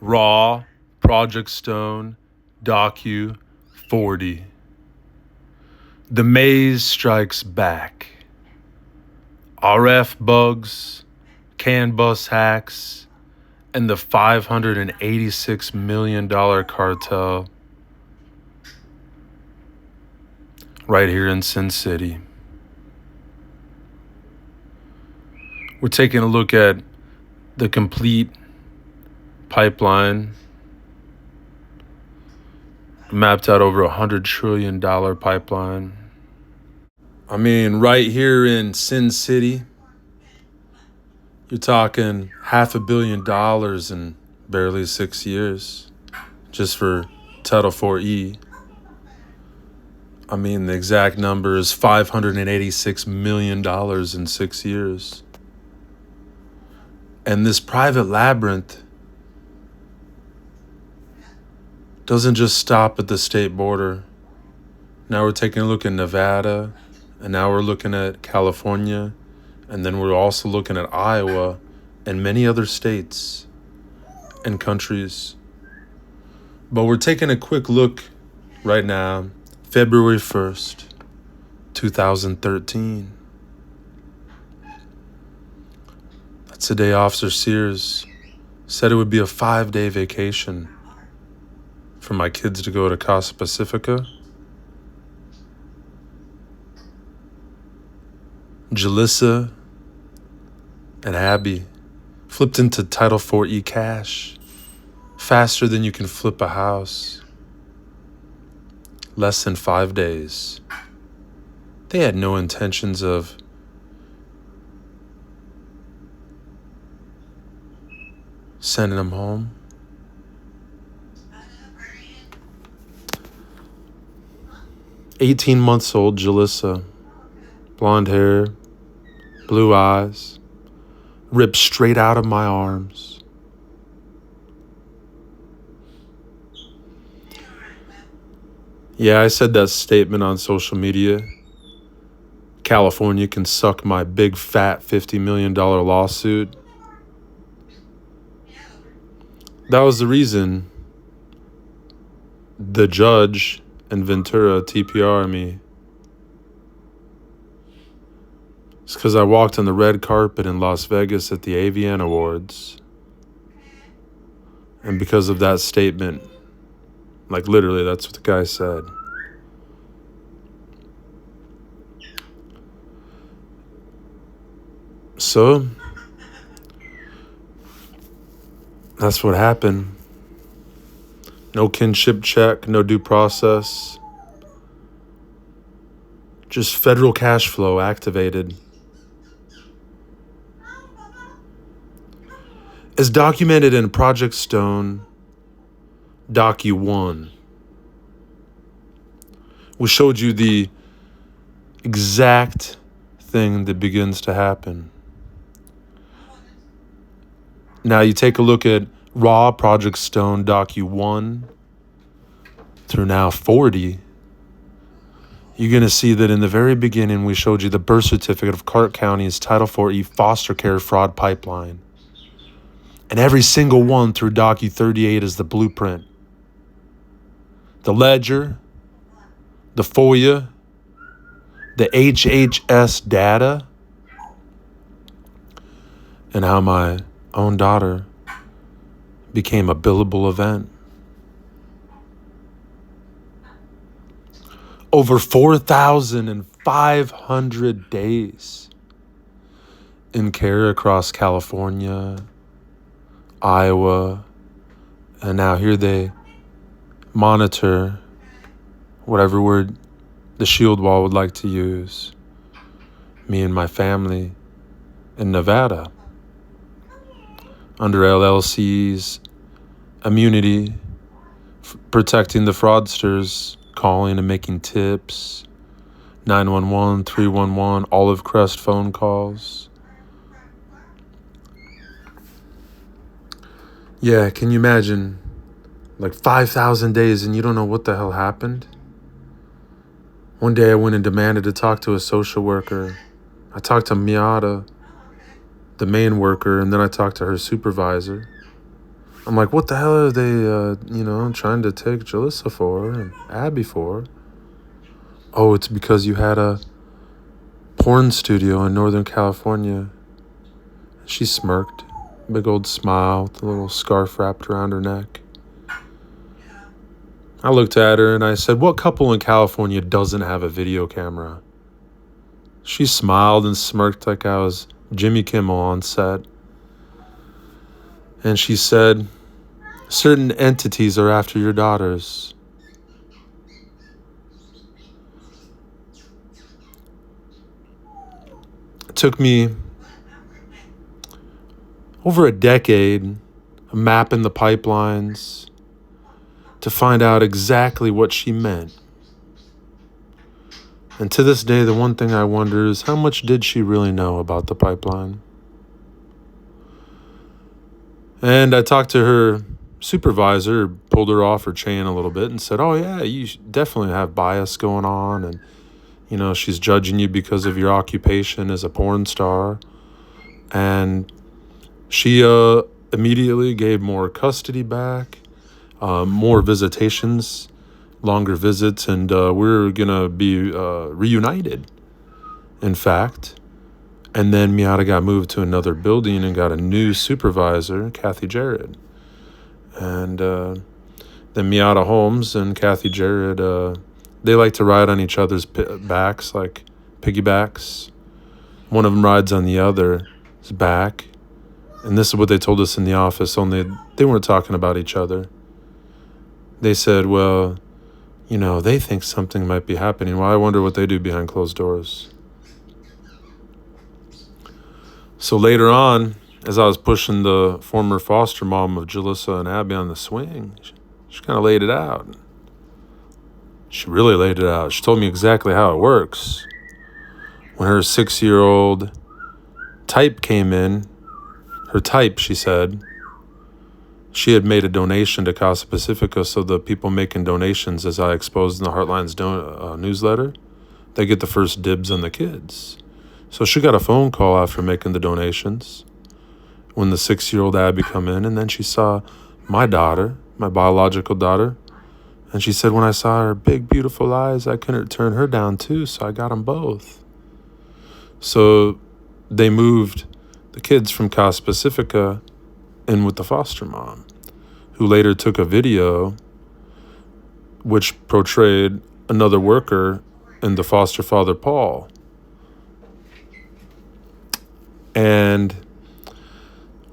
Raw, Project Stone, Docu, 40. The maze strikes back. RF bugs, CAN bus hacks, and the $586 million cartel right here in Sin City. We're taking a look at the complete pipeline, mapped out over $100 trillion pipeline. I mean, right here in Sin City, you're talking $500 million in barely 6 years just for Title 4E. I mean, the exact number is $586 million in 6 years. And this private labyrinth doesn't just stop at the state border. Now we're taking a look at Nevada, and now we're looking at California, and then we're also looking at Iowa and many other states and countries. But we're taking a quick look right now, February 1st, 2013. That's the day Officer Sears said it would be a 5-day vacation for my kids to go to Casa Pacifica. Jalissa and Abby flipped into Title 4E cash faster than you can flip a house. Less than 5 days. They had no intentions of sending them home. "18-month-old Jalissa, blonde hair, blue eyes, ripped straight out of my arms. Yeah, I said that statement on social media. California can suck my big fat $50 million lawsuit. That was the reason the judge in Ventura TPR me. It's because I walked on the red carpet in Las Vegas at the AVN Awards. And because of that statement, like literally, that's what the guy said. So, that's what happened. No kinship check, no due process. Just federal cash flow activated. As documented in Project Stone, Docu 1, we showed you the exact thing that begins to happen. Now you take a look at Raw Project Stone Docu 1 through now 40. You're going to see that in the very beginning we showed you the birth certificate of Clark County's Title 4E foster care fraud pipeline. And every single one through Docu 38 is the blueprint. The ledger, the FOIA, the HHS data, and how my own daughter became a billable event. Over 4,500 days in care across California, Iowa, and now here they monitor whatever word the shield wall would like to use, me and my family in Nevada, under LLC's immunity, protecting the fraudsters, calling and making tips, 911, 311, Olive Crest phone calls. Yeah, can you imagine, like 5,000 days and you don't know what the hell happened? One day I went and demanded to talk to a social worker. I talked to Miata, the main worker, and then I talked to her supervisor. I'm like, what the hell are they, trying to take Jalissa for and Abby for? Oh, it's because you had a porn studio in Northern California. She smirked, big old smile with a little scarf wrapped around her neck. I looked at her and I said, what couple in California doesn't have a video camera? She smiled and smirked like I was Jimmy Kimmel on set. And she said, certain entities are after your daughters. It took me over a decade of mapping the pipelines to find out exactly what she meant. And to this day, the one thing I wonder is how much did she really know about the pipeline? And I talked to her supervisor, pulled her off her chain a little bit and said, oh yeah, you definitely have bias going on. And, she's judging you because of your occupation as a porn star. And she immediately gave more custody back, more visitations, longer visits, and we're going to be reunited, in fact. And then Miata got moved to another building and got a new supervisor, Kathy Jarrett. And then Miata Holmes and Kathy Jarrett, they like to ride on each other's backs, like piggybacks. One of them rides on the other's back. And this is what they told us in the office, only they weren't talking about each other. They said, well, they think something might be happening. Well, I wonder what they do behind closed doors. So later on, as I was pushing the former foster mom of Jalissa and Abby on the swing, she kind of laid it out. She really laid it out. She told me exactly how it works. When her 6-year-old type came in, her type, she said, she had made a donation to Casa Pacifica, so the people making donations, as I exposed in the Heartlines newsletter, they get the first dibs on the kids. So she got a phone call after making the donations when the 6-year-old Abby come in, and then she saw my daughter, my biological daughter, and she said, when I saw her big, beautiful eyes, I couldn't turn her down too, so I got them both. So they moved the kids from Casa Pacifica in with the foster mom, who later took a video which portrayed another worker and the foster father, Paul. And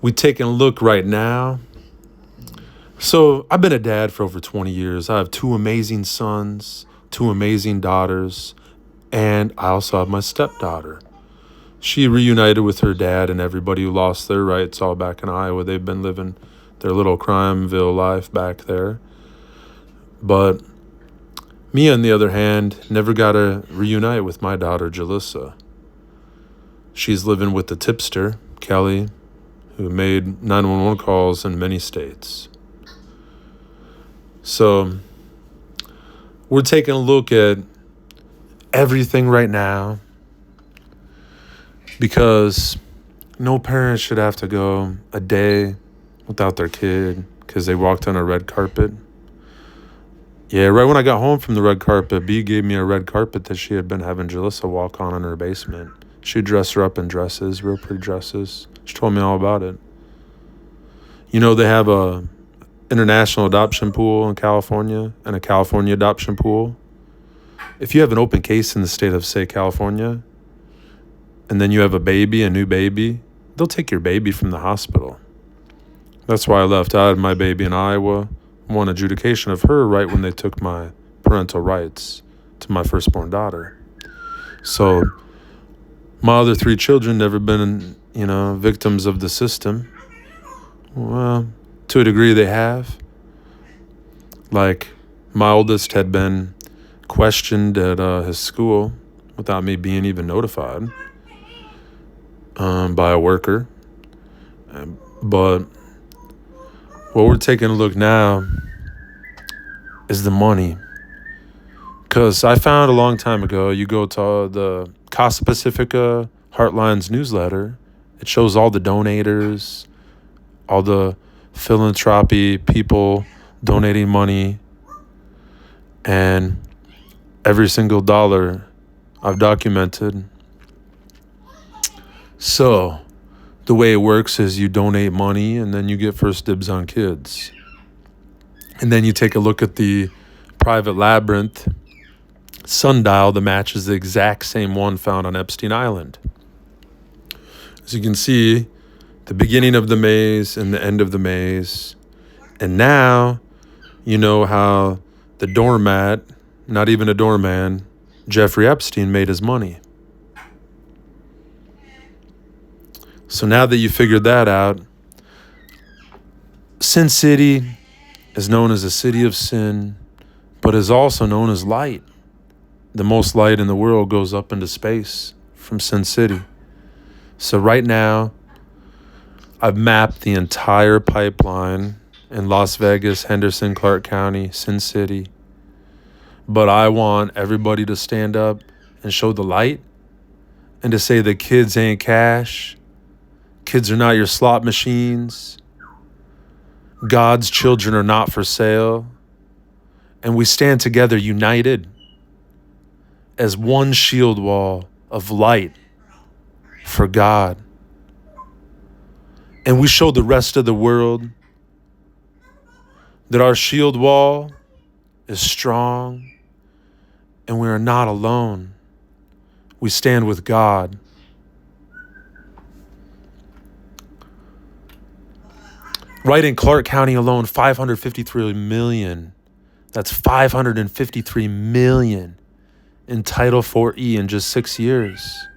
we taking a look right now. So I've been a dad for over 20 years. I have 2 amazing sons, 2 amazing daughters, and I also have my stepdaughter. She reunited with her dad and everybody who lost their rights all back in Iowa. They've been living their little Crimeville life back there. But me, on the other hand, never got to reunite with my daughter, Jalissa. She's living with the tipster, Kelly, who made 911 calls in many states. So we're taking a look at everything right now because no parent should have to go a day without their kid because they walked on a red carpet. Yeah, right when I got home from the red carpet, B gave me a red carpet that she had been having Jalissa walk on in her basement. She'd dress her up in dresses, real pretty dresses. She told me all about it. They have a international adoption pool in California and a California adoption pool. If you have an open case in the state of, say, California, and then you have a new baby, they'll take your baby from the hospital. That's why I left. I had my baby in Iowa, won adjudication of her right when they took my parental rights to my firstborn daughter. So my other 3 children never been, victims of the system. Well, to a degree they have. Like, my oldest had been questioned at his school without me being even notified by a worker. But what we're taking a look now is the money. Because I found a long time ago, you go to the Casa Pacifica Heartlines newsletter, it shows all the donators, all the philanthropy, people donating money, and every single dollar I've documented. So the way it works is you donate money and then you get first dibs on kids. And then you take a look at the private labyrinth sundial. The match is the exact same one found on Epstein Island. As you can see, the beginning of the maze and the end of the maze. And now you know how the doormat, not even a doorman, Jeffrey Epstein made his money. So now that you figured that out, Sin City is known as a city of sin, but is also known as light. The most light in the world goes up into space from Sin City. So right now, I've mapped the entire pipeline in Las Vegas, Henderson, Clark County, Sin City. But I want everybody to stand up and show the light and to say that kids ain't cash. Kids are not your slot machines. God's children are not for sale. And we stand together united as one shield wall of light for God. And we show the rest of the world that our shield wall is strong and we are not alone. We stand with God. Right in Clark County alone, 553 million. That's 553 million in Title 4E in just 6 years.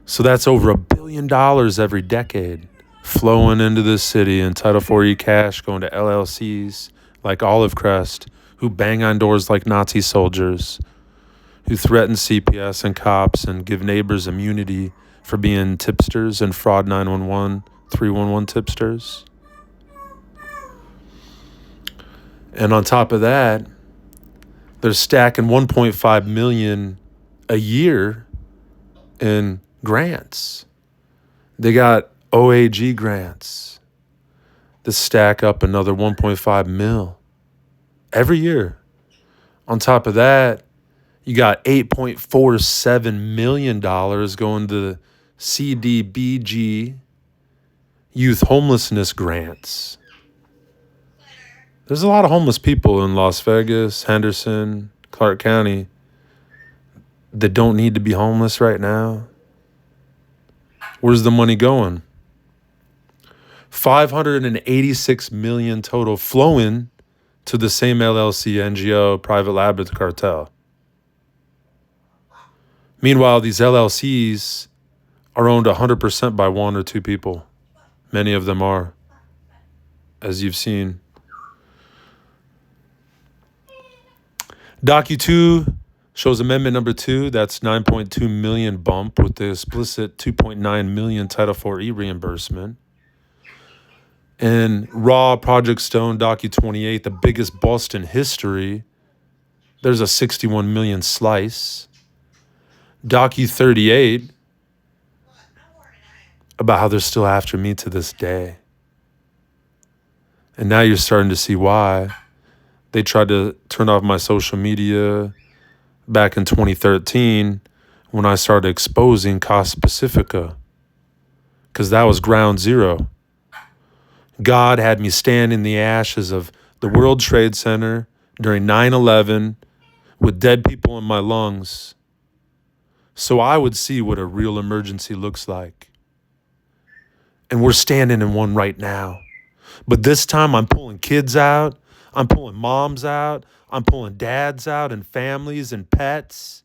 So that's over $1 billion every decade flowing into this city in Title 4E cash going to LLCs like Olive Crest, who bang on doors like Nazi soldiers, who threaten CPS and cops and give neighbors immunity for being tipsters and fraud 911, 311 tipsters. And on top of that, they're stacking 1.5 million a year in grants. They got OAG grants that stack up another 1.5 mil every year. On top of that, you got $8.47 million going to CDBG youth homelessness grants. There's a lot of homeless people in Las Vegas, Henderson, Clark County that don't need to be homeless right now. Where's the money going? 586 million total flowing to the same LLC, NGO, private labyrinth cartel. Meanwhile, these LLCs are owned 100% by one or two people. Many of them are, as you've seen. Docu 2 shows amendment number 2. That's 9.2 million bump with the explicit 2.9 million Title 4E reimbursement. And Raw Project Stone Docu 28, the biggest bust in history, there's a 61 million slice. Docu 38, about how they're still after me to this day. And now you're starting to see why. They tried to turn off my social media back in 2013 when I started exposing Costa Pacifica, because that was ground zero. God had me stand in the ashes of the World Trade Center during 9/11 with dead people in my lungs, so I would see what a real emergency looks like. And we're standing in one right now. But this time I'm pulling kids out. I'm pulling moms out. I'm pulling dads out and families and pets.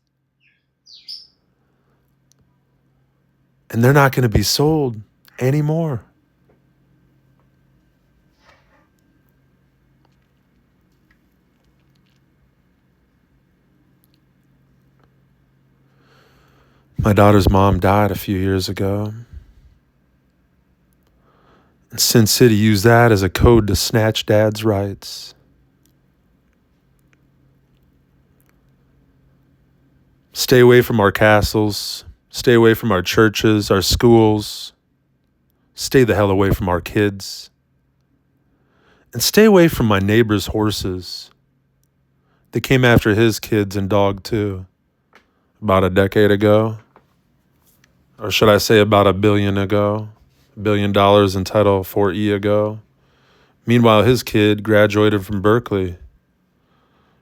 And they're not going to be sold anymore. My daughter's mom died a few years ago. And Sin City used that as a code to snatch dad's rights. Stay away from our castles. Stay away from our churches, our schools. Stay the hell away from our kids. And stay away from my neighbor's horses. They came after his kids and dog too, about a decade ago. Or should I say about $1 billion ago? $1 billion in Title 4E ago. Meanwhile, his kid graduated from Berkeley.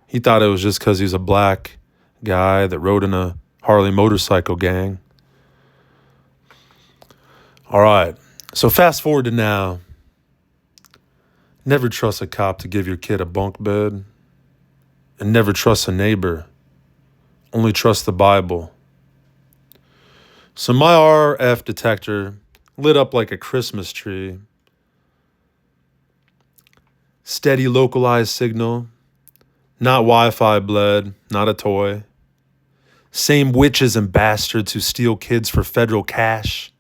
He thought it was just because he's a black guy that rode in a Harley motorcycle gang. All right, so fast forward to now. Never trust a cop to give your kid a bunk bed. And never trust a neighbor. Only trust the Bible. So my RF detector lit up like a Christmas tree. Steady localized signal. Not Wi-Fi bled, not a toy. Same witches and bastards who steal kids for federal cash.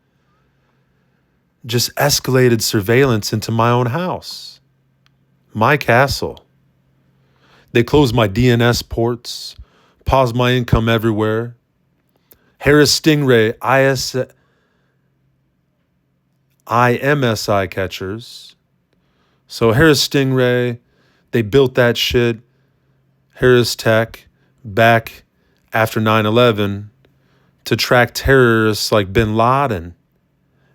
Just escalated surveillance into my own house. My castle. They closed my DNS ports, paused my income everywhere. Harris Stingray IMSI catchers. So Harris Stingray, they built that shit, Harris Tech, back after 9/11 to track terrorists like bin Laden.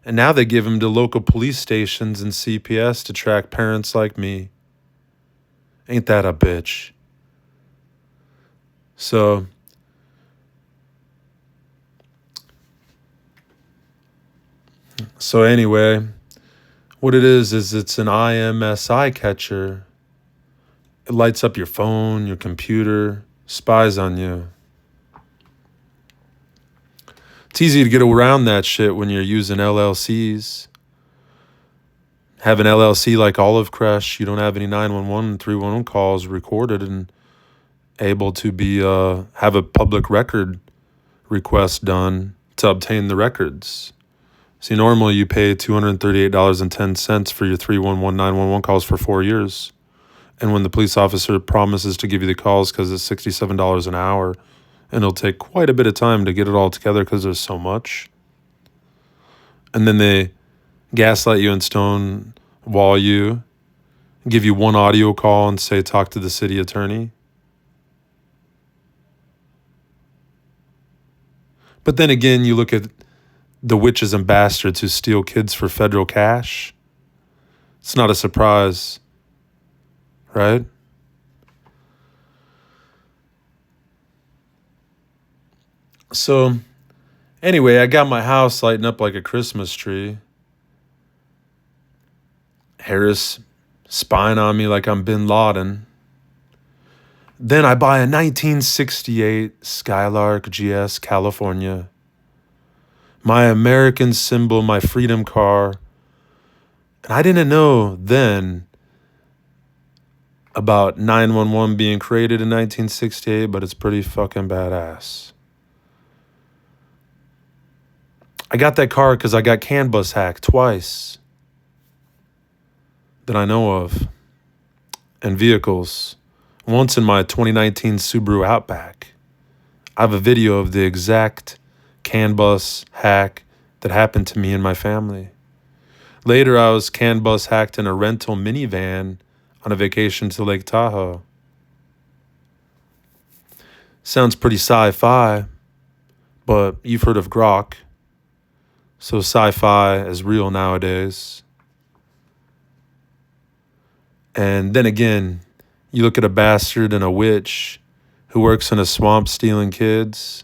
And now they give them to local police stations and CPS to track parents like me. Ain't that a bitch? So anyway, what it is it's an IMSI catcher. It lights up your phone, your computer, spies on you. It's easy to get around that shit when you're using LLCs. Have an LLC like Olive Crush, you don't have any 911 and 311 calls recorded and able to be have a public record request done to obtain the records. See, normally you pay $238.10 for your 311 911 calls for 4 years. And when the police officer promises to give you the calls because it's $67 an hour, and it'll take quite a bit of time to get it all together because there's so much. And then they gaslight you and stonewall you, give you one audio call and say, talk to the city attorney. But then again, you look at the witches and bastards who steal kids for federal cash. It's not a surprise, right? So anyway, I got my house lighting up like a Christmas tree. Harris spying on me like I'm bin Laden. Then I buy a 1968 Skylark GS California. My American symbol, my freedom car. And I didn't know then about 911 being created in 1968, but it's pretty fucking badass. I got that car because I got CAN bus hacked twice that I know of. And vehicles. Once in my 2019 Subaru Outback. I have a video of the exact CAN bus hack that happened to me and my family. Later, I was CAN bus hacked in a rental minivan on a vacation to Lake Tahoe. Sounds pretty sci-fi, but you've heard of Grok. So sci-fi is real nowadays. And then again, you look at a bastard and a witch who works in a swamp stealing kids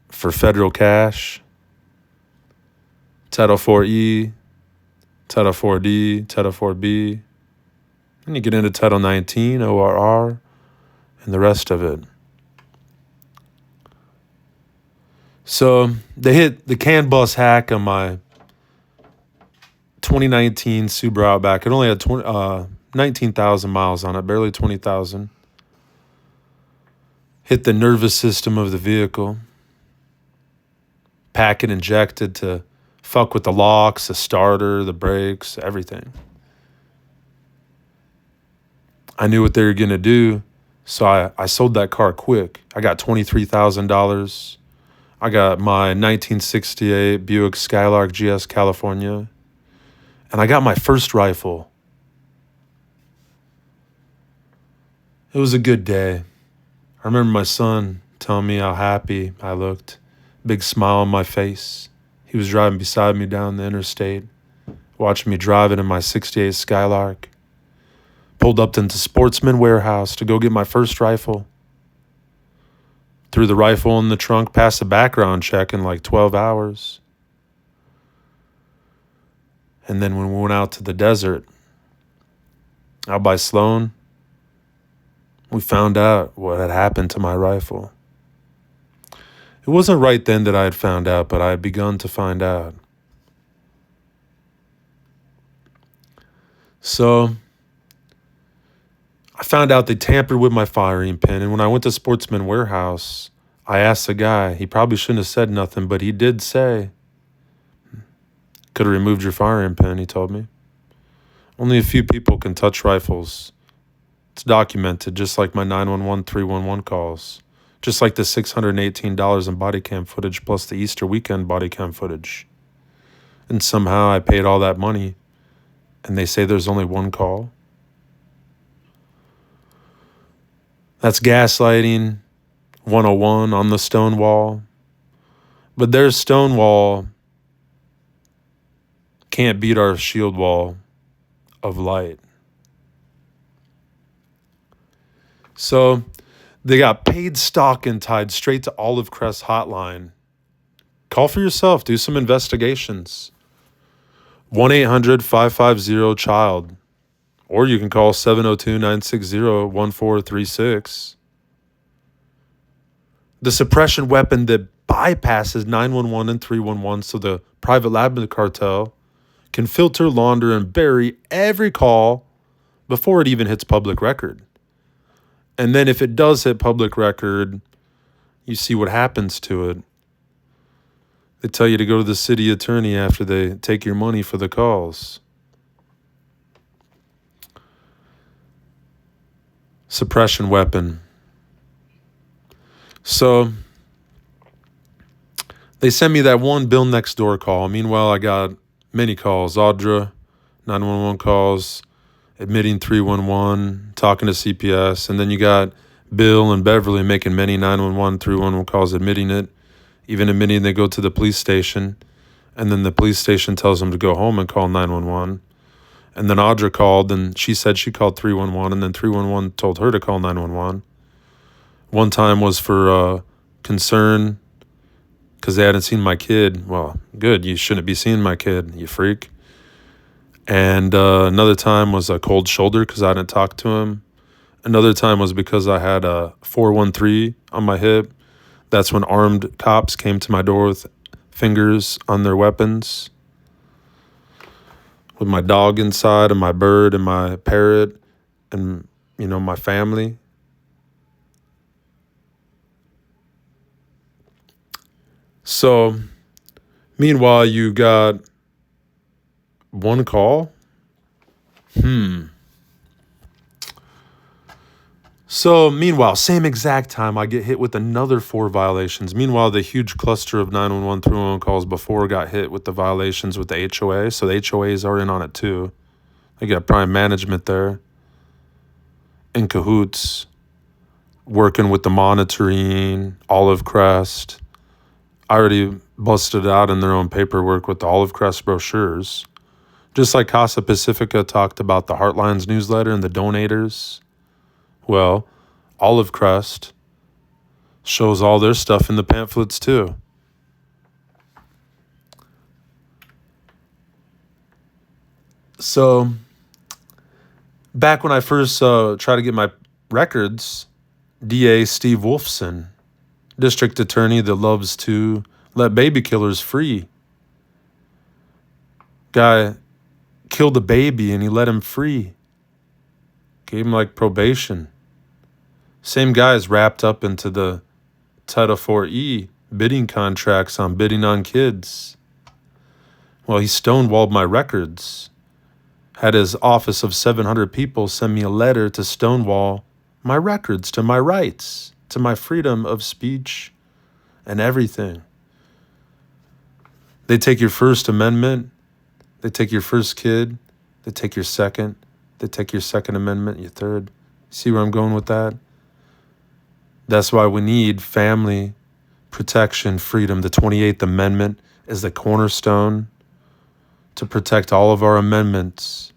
for federal cash. Title 4E, Title 4D, Title 4B. And you get into Title 19, ORR, and the rest of it. So they hit the CAN bus hack on my 2019 Subaru Outback. It only had 19,000 miles on it, barely 20,000. Hit the nervous system of the vehicle. Packet injected to fuck with the locks, the starter, the brakes, everything. I knew what they were going to do, so I sold that car quick. I got $23,000. I got my 1968 Buick Skylark GS California. And I got my first rifle. It was a good day. I remember my son telling me how happy I looked. Big smile on my face. He was driving beside me down the interstate, watching me drive it in my 68 Skylark. Pulled up into Sportsman Warehouse to go get my first rifle. Threw the rifle in the trunk, passed a background check in like 12 hours. And then when we went out to the desert, out by Sloan, we found out what had happened to my rifle. It wasn't right then that I had found out, but I had begun to find out. So I found out they tampered with my firing pin, and when I went to Sportsman Warehouse, I asked the guy. He probably shouldn't have said nothing, but he did say, "Could have removed your firing pin," he told me. Only a few people can touch rifles. It's documented, just like my 911 311 calls, just like the $618 in body cam footage plus the Easter weekend body cam footage. And somehow I paid all that money, and they say there's only one call. That's gaslighting 101 on the stone wall. But their stone wall can't beat our shield wall of light. So they got paid stock and tied straight to Olive Crest hotline. Call for yourself. Do some investigations. 1-800-550-CHILD. Or you can call 702-960-1436. The suppression weapon that bypasses 911 and 311 so the private lab of the cartel can filter, launder, and bury every call before it even hits public record. And then if it does hit public record, you see what happens to it. They tell you to go to the city attorney after they take your money for the calls. Suppression weapon. So they sent me that one Bill Next Door call. Meanwhile, I got many calls. Audra, 911 calls, admitting 311, talking to CPS. And then you got Bill and Beverly making many 911, 311 calls, admitting it, even admitting they go to the police station. And then the police station tells them to go home and call 911. And then Audra called, and she said she called 311, and then 311 told her to call 911. One time was for concern because they hadn't seen my kid. Well, good, you shouldn't be seeing my kid, you freak. And another time was a cold shoulder because I didn't talk to him. Another time was because I had a 413 on my hip. That's when armed cops came to my door with fingers on their weapons, with my dog inside and my bird and my parrot and, my family. So, meanwhile, you got one call. So, meanwhile, same exact time, I get hit with another 4 violations. Meanwhile, the huge cluster of 911 311 calls before got hit with the violations with the HOA. So the HOAs are in on it too. They got prime management there in cahoots, working with the monitoring, Olive Crest. I already busted out in their own paperwork with the Olive Crest brochures. Just like Casa Pacifica talked about the Heartlines newsletter and the donators. Well, Olive Crest shows all their stuff in the pamphlets too. So, back when I first tried to get my records, DA Steve Wolfson, district attorney that loves to let baby killers free. Guy killed a baby and he let him free. Gave him like probation. Same guy is wrapped up into the Title IV bidding contracts on bidding on kids. Well, he stonewalled my records. Had his office of 700 people send me a letter to stonewall my records, to my rights, to my freedom of speech and everything. They take your First Amendment, They take your first kid, they take your second, they take your Second Amendment, your third. See where I'm going with that? That's why we need family protection, freedom. The 28th Amendment is the cornerstone to protect all of our amendments.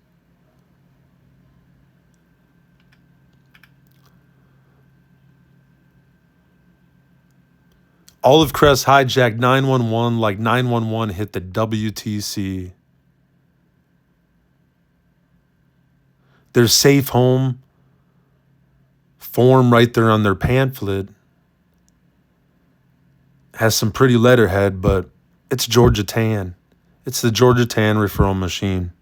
Olive Crest hijacked 911 like 911 hit the WTC. Their safe home form right there on their pamphlet has some pretty letterhead, but it's Georgia Tan. It's the Georgia Tan referral machine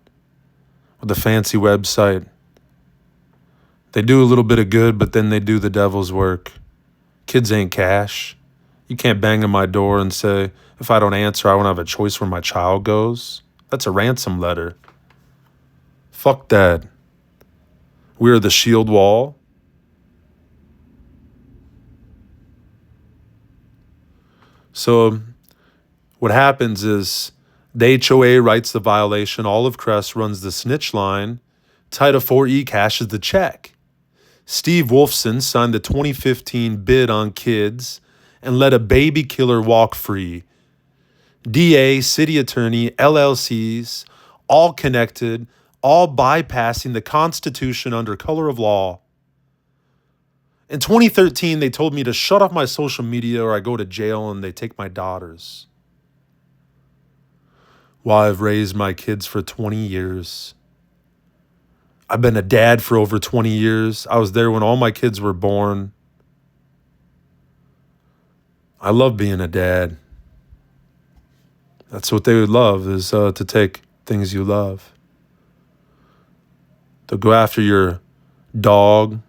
with a fancy website. They do a little bit of good, but then they do the devil's work. Kids ain't cash. You can't bang on my door and say, if I don't answer, I won't have a choice where my child goes. That's a ransom letter. Fuck that. We are the shield wall. So what happens is the HOA writes the violation, Olive Crest runs the snitch line, Title 4E cashes the check. Steve Wolfson signed the 2015 bid on kids and let a baby killer walk free. DA, city attorney, LLCs, all connected, all bypassing the Constitution under color of law. In 2013, they told me to shut off my social media or I go to jail and they take my daughters. While I've raised my kids for 20 years. I've been a dad for over 20 years. I was there when all my kids were born. I love being a dad. That's what they would love, is to take things you love. They'll go after your dog,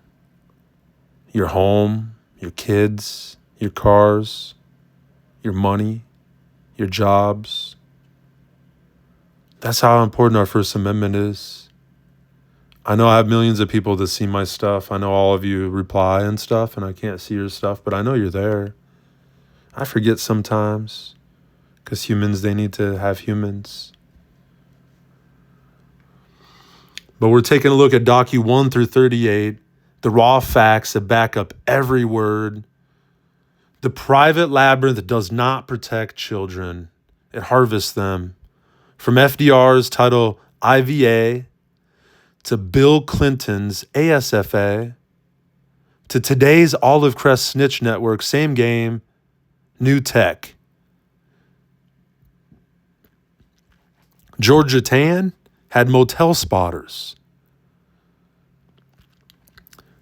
your home, your kids, your cars, your money, your jobs. That's how important our First Amendment is. I know I have millions of people that see my stuff. I know all of you reply and stuff, and I can't see your stuff, but I know you're there. I forget sometimes, because humans, they need to have humans. But we're taking a look at Docu 1 through 38, the raw facts that back up every word. The private labyrinth does not protect children. It harvests them. From FDR's title IVA to Bill Clinton's ASFA to today's Olive Crest Snitch Network, same game, new tech. Georgia Tan had motel spotters.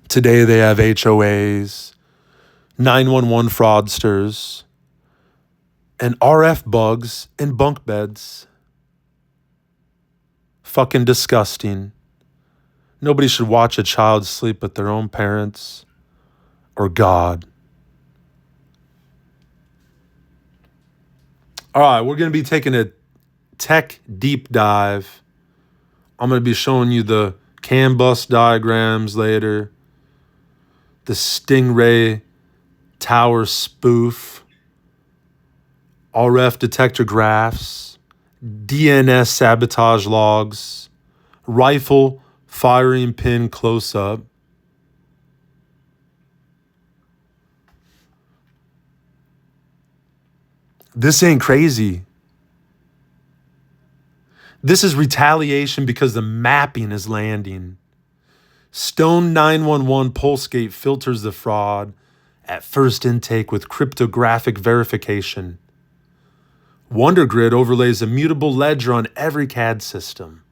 Today they have HOAs, 911 fraudsters, and RF bugs in bunk beds. Fucking disgusting. Nobody should watch a child sleep with their own parents or God. All right, we're going to be taking a tech deep dive. I'm going to be showing you the CAN bus diagrams later, the Stingray tower spoof, RF detector graphs, DNS sabotage logs, rifle firing pin close-up. This ain't crazy. This is retaliation because the mapping is landing. Stone 911 PulseGate filters the fraud at first intake with cryptographic verification. WonderGrid overlays a mutable ledger on every CAD system.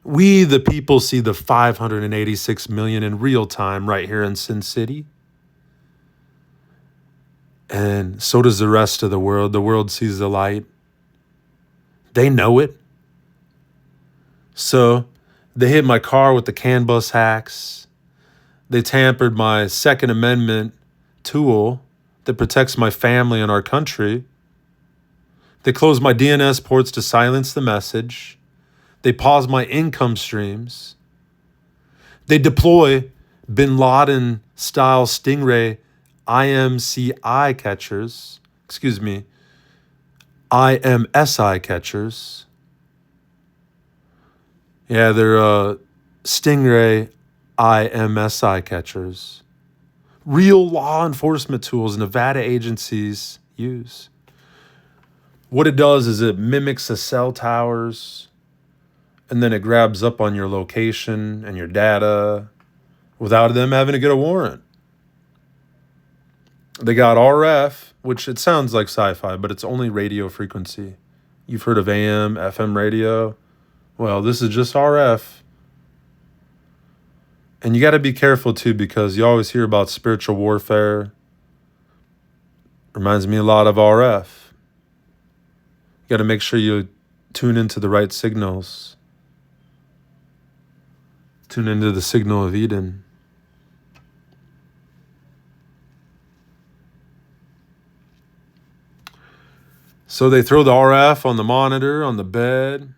We, the people, see the 586 million in real time right here in Sin City. And so does the rest of the world. The world sees the light. They know it. So they hit my car with the CAN bus hacks. They tampered my Second Amendment tool that protects my family and our country. They closed my DNS ports to silence the message. They pause my income streams. They deploy Bin Laden-style Stingray IMCI catchers. IMSI catchers. Yeah, they're Stingray IMSI catchers. Real law enforcement tools Nevada agencies use. What it does is it mimics the cell towers, and then it grabs up on your location and your data without them having to get a warrant. They got RF, which it sounds like sci-fi, but it's only radio frequency. You've heard of AM, FM radio. Well, this is just RF. And you got to be careful too, because you always hear about spiritual warfare. Reminds me a lot of RF. You got to make sure you tune into the right signals. Tune into the signal of Eden. So they throw the RF on the monitor, on the bed.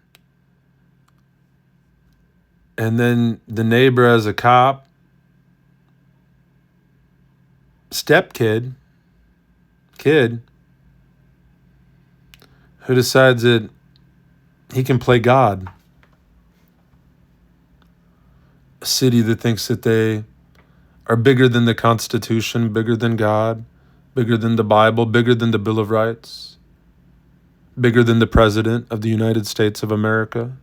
And then the neighbor has a cop, kid, who decides that he can play God. A city that thinks that they are bigger than the Constitution, bigger than God, bigger than the Bible, bigger than the Bill of Rights, bigger than the President of the United States of America.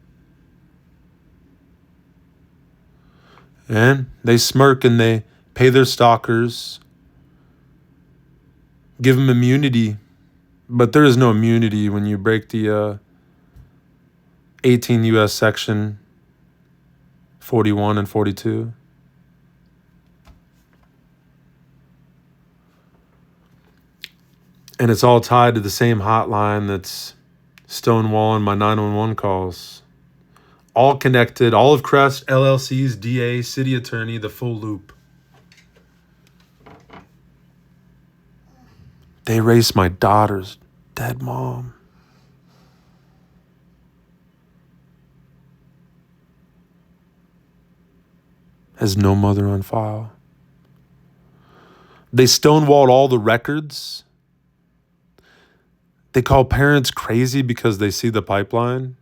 And they smirk and they pay their stalkers, give them immunity. But there is no immunity when you break the 18 U.S. Section 41 and 42. And it's all tied to the same hotline that's stonewalling my 911 calls. All connected, Olive Crest, LLC's DA, city attorney, the full loop. They erased my daughter's dead mom. Has no mother on file. They stonewalled all the records. They call parents crazy because they see the pipeline.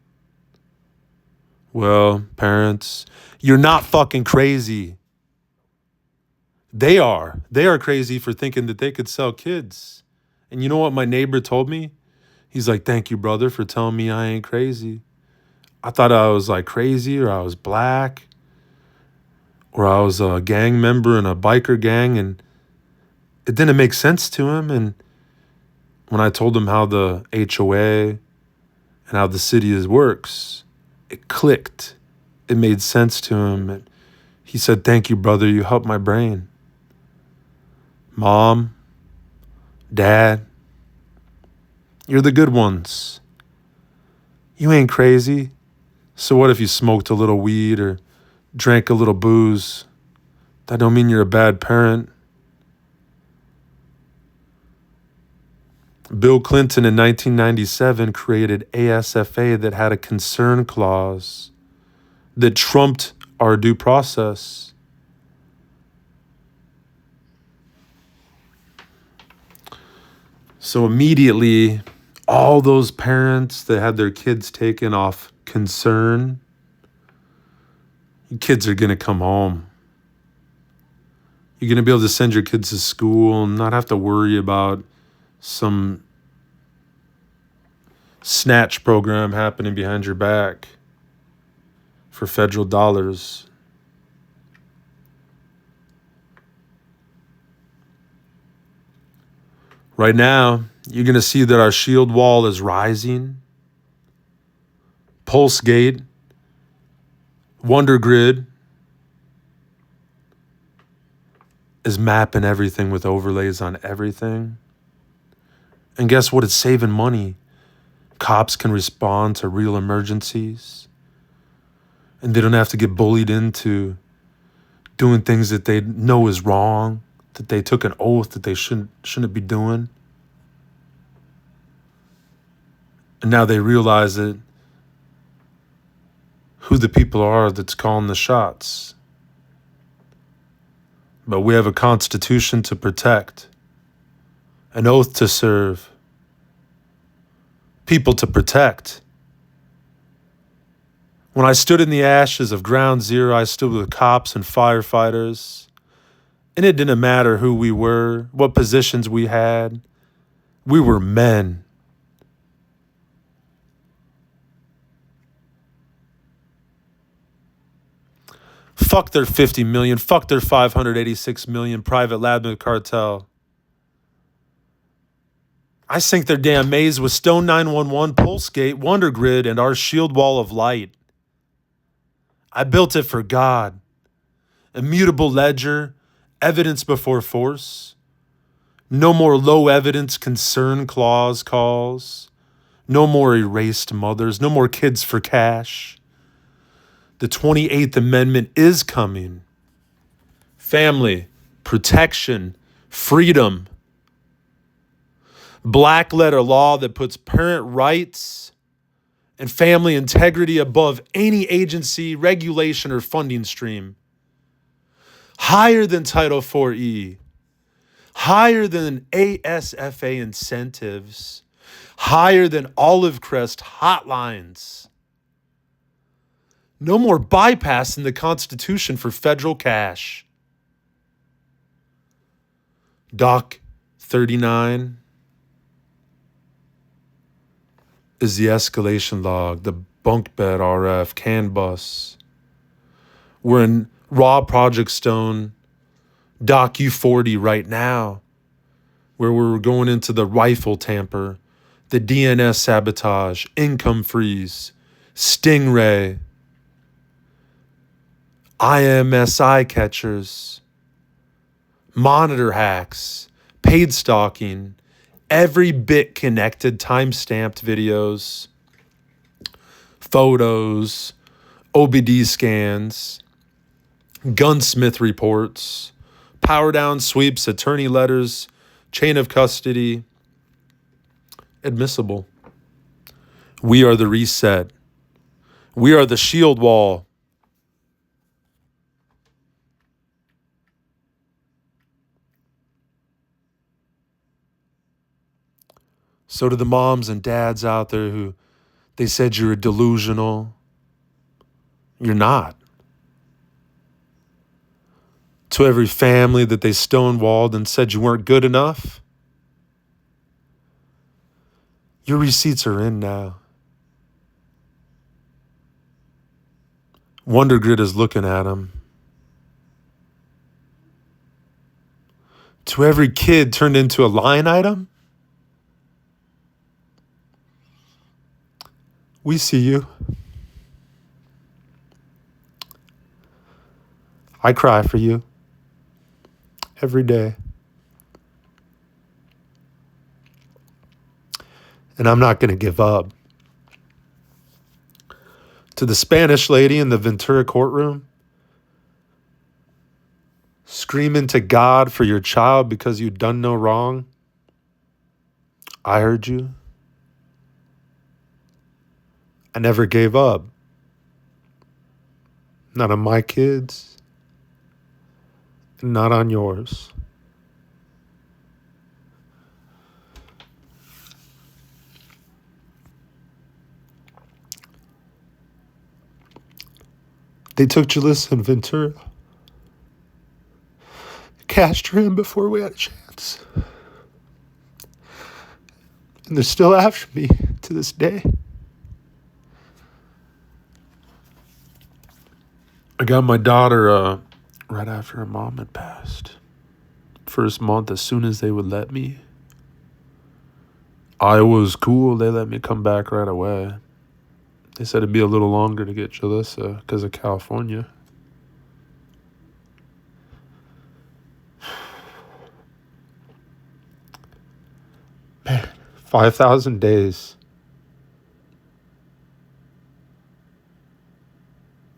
Well, parents, you're not fucking crazy. They are. They are crazy for thinking that they could sell kids. And you know what my neighbor told me? He's like, thank you, brother, for telling me I ain't crazy. I thought I was like crazy, or I was black, or I was a gang member in a biker gang, and it didn't make sense to him. And when I told him how the HOA and how the city works, it clicked. It made sense to him. And he said, thank you, brother. You helped my brain. Mom, Dad, you're the good ones. You ain't crazy. So what if you smoked a little weed or drank a little booze? That don't mean you're a bad parent. Bill Clinton in 1997 created ASFA that had a concern clause that trumped our due process. So immediately, all those parents that had their kids taken off concern, your kids are going to come home. You're going to be able to send your kids to school and not have to worry about some snatch program happening behind your back for federal dollars. Right now, you're going to see that our shield wall is rising. Pulse Gate, Wonder Grid is mapping everything with overlays on everything. And guess what? It's saving money. Cops can respond to real emergencies. And they don't have to get bullied into doing things that they know is wrong, that they took an oath that they shouldn't be doing. And now they realize that who the people are that's calling the shots. But we have a constitution to protect, an oath to serve, people to protect. When I stood in the ashes of Ground Zero, I stood with cops and firefighters. And it didn't matter who we were, what positions we had. We were men. Fuck their 50 million, fuck their 586 million private lab cartel. I sank their damn maze with Stone 911, Pulsegate, Wonder Grid, and our shield wall of light. I built it for God. Immutable ledger, evidence before force. No more low evidence concern clause calls. No more erased mothers. No more kids for cash. The 28th Amendment is coming. Family, protection, freedom. Black letter law that puts parent rights and family integrity above any agency, regulation, or funding stream. Higher than Title 4E. Higher than ASFA incentives. Higher than Olive Crest hotlines. No more bypassing the Constitution for federal cash. Doc 39 is the escalation log, the bunk bed RF, CAN bus. We're in raw Project Stone, Docu 40 right now, where we're going into the rifle tamper, the DNS sabotage, income freeze, Stingray, IMSI catchers, monitor hacks, paid stalking, every bit connected, time-stamped videos, photos, OBD scans, gunsmith reports, power down sweeps, attorney letters, chain of custody, admissible. We are the reset. We are the shield wall. So to the moms and dads out there who they said you're delusional, you're not. To every family that they stonewalled and said you weren't good enough, your receipts are in now. Wonder Grid is looking at them. To every kid turned into a line item, we see you. I cry for you every day. And I'm not going to give up. To the Spanish lady in the Ventura courtroom, screaming to God for your child because you'd done no wrong, I heard you. I never gave up. Not on my kids, and not on yours. They took Jalissa and Ventura. Cashed her in before we had a chance. And they're still after me to this day. I got my daughter right after her mom had passed. First month, as soon as they would let me. I was cool. They let me come back right away. They said it'd be a little longer to get Jalissa because of California. Man, 5,000 days.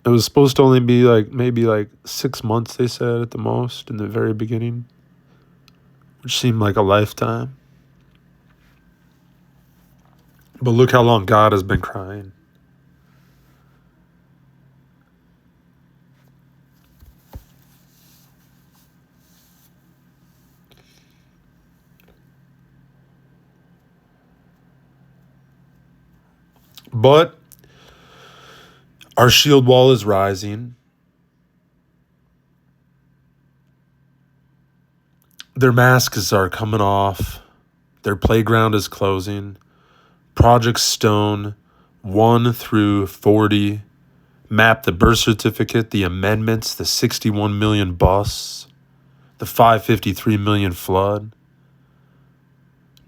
It was supposed to only be maybe 6 months, they said, at the most, in the very beginning, which seemed like a lifetime. But look how long God has been crying. But our shield wall is rising. Their masks are coming off. Their playground is closing. Project Stone 1 through 40 map the birth certificate, the amendments, the 61 million busts, the 553 million flood.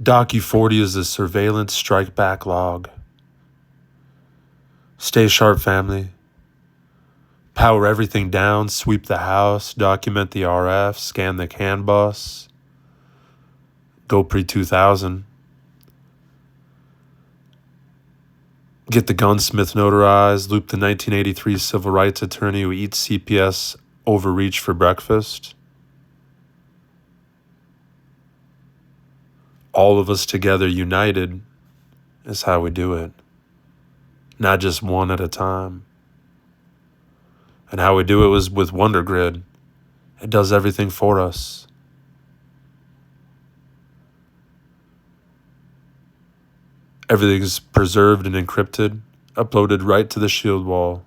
Docu 40 is the surveillance strike backlog. Stay sharp, family. Power everything down, sweep the house, document the RF, scan the CAN bus. Go pre-2000. Get the gunsmith notarized, loop the 1983 civil rights attorney who eats CPS overreach for breakfast. All of us together united is how we do it. Not just one at a time. And how we do it was with Wonder Grid. It does everything for us. Everything's preserved and encrypted, uploaded right to the shield wall.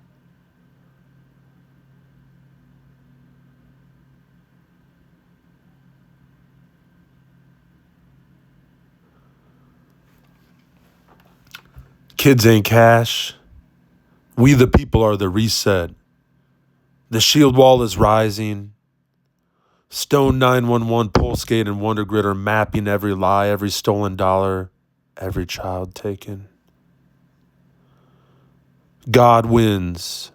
Kids ain't cash. We the people are the reset. The shield wall is rising. Stone 911, Polskate, and Wonder Grid are mapping every lie, every stolen dollar, every child taken. God wins.